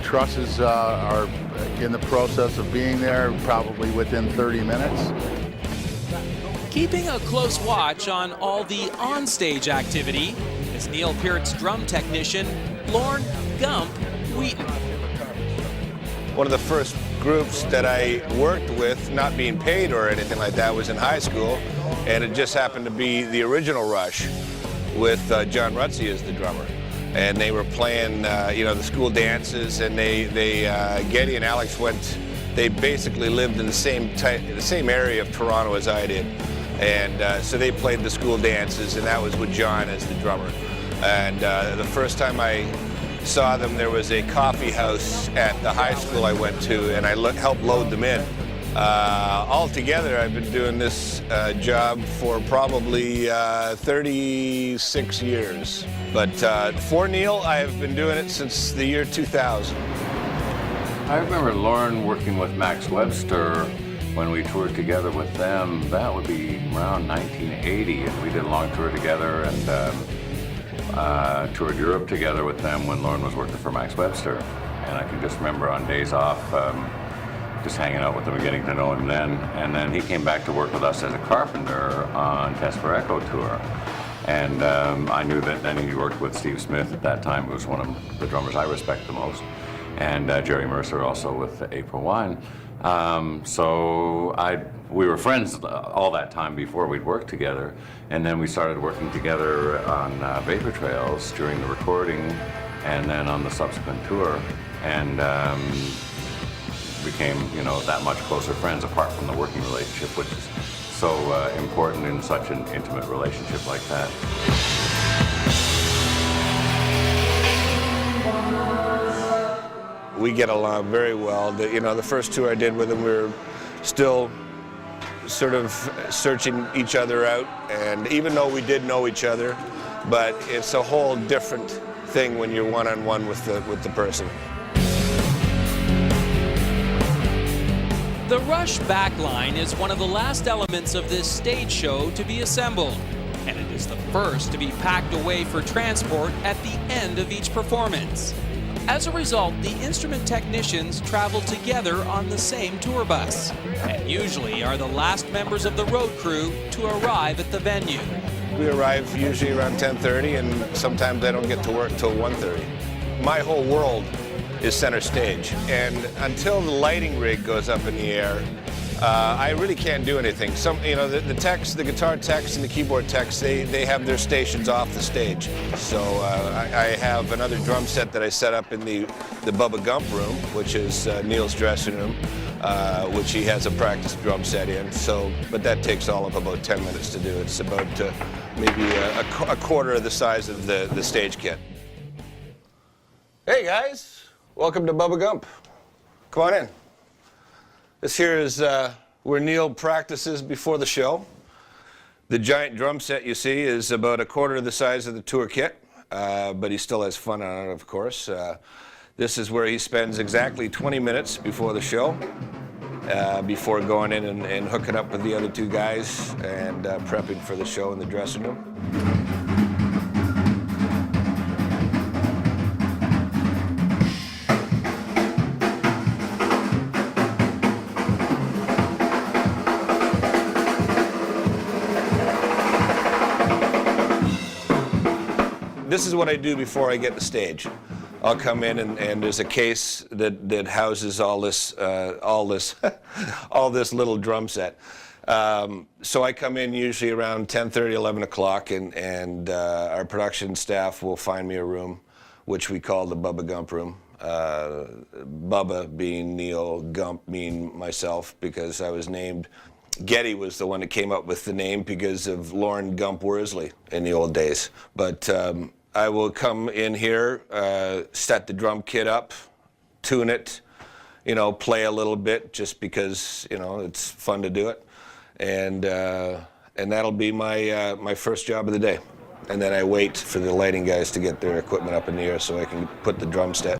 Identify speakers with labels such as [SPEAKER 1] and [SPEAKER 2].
[SPEAKER 1] Trusses are in the process of being there, probably within 30 minutes.
[SPEAKER 2] Keeping a close watch on all the on-stage activity is Neil Peart's drum technician, Lorne Gump Wheaton.
[SPEAKER 3] One of the first groups that I worked with, not being paid or anything like that, was in high school, and it just happened to be the original Rush with John Rutsey as the drummer. And they were playing, the school dances, and Geddy and Alex they basically lived in the same area of Toronto as I did. And so they played the school dances, and that was with John as the drummer. And the first time I saw them, there was a coffee house at the high school I went to, and I helped load them in. Altogether, I've been doing this job for probably 36 years. But for Neil, I have been doing it since the year 2000.
[SPEAKER 4] I remember Lorne working with Max Webster when we toured together with them. That would be around 1980, and we did a long tour together and toured Europe together with them when Lorne was working for Max Webster. And I can just remember on days off, just hanging out with him and getting to know him then. And then he came back to work with us as a carpenter on Test for Echo tour. And I knew that then he worked with Steve Smith at that time, who was one of the drummers I respect the most. And Jerry Mercer also with April Wine. We were friends all that time before we'd worked together. And then we started working together on Vapor Trails during the recording and then on the subsequent tour. And became, that much closer friends apart from the working relationship, which is so important in such an intimate relationship like that.
[SPEAKER 3] We get along very well. The first tour I did with him, we were still sort of searching each other out, and even though we did know each other, but it's a whole different thing when you're one-on-one with the person.
[SPEAKER 2] The Rush backline is one of the last elements of this stage show to be assembled, and it is the first to be packed away for transport at the end of each performance. As a result, the instrument technicians travel together on the same tour bus, and usually are the last members of the road crew to arrive at the venue.
[SPEAKER 3] We arrive usually around 10:30, and sometimes I don't get to work till 1:30. My whole world is center stage, and until the lighting rig goes up in the air, I really can't do anything. The techs, the guitar techs and the keyboard techs, they have their stations off the stage. So I have another drum set that I set up in the Bubba Gump room, which is Neil's dressing room, which he has a practice drum set in. But that takes all of about 10 minutes to do. It's about maybe a quarter of the size of the stage kit. Hey guys, welcome to Bubba Gump. Come on in. This here is where Neil practices before the show. The giant drum set you see is about a quarter of the size of the tour kit, but he still has fun on it, of course. This is where he spends exactly 20 minutes before the show, before going in and hooking up with the other two guys and prepping for the show in the dressing room. This is what I do before I get to stage. I'll come in and there's a case that houses all this all this little drum set. So I come in usually around 10:30, 11 o'clock, and our production staff will find me a room, which we call the Bubba Gump room. Bubba being Neil, Gump being myself, because I was named. Geddy was the one that came up with the name because of Lorne Gump Worsley in the old days. But I will come in here, set the drum kit up, tune it, play a little bit just because, it's fun to do it. And that'll be my first job of the day. And then I wait for the lighting guys to get their equipment up in the air so I can put the drum set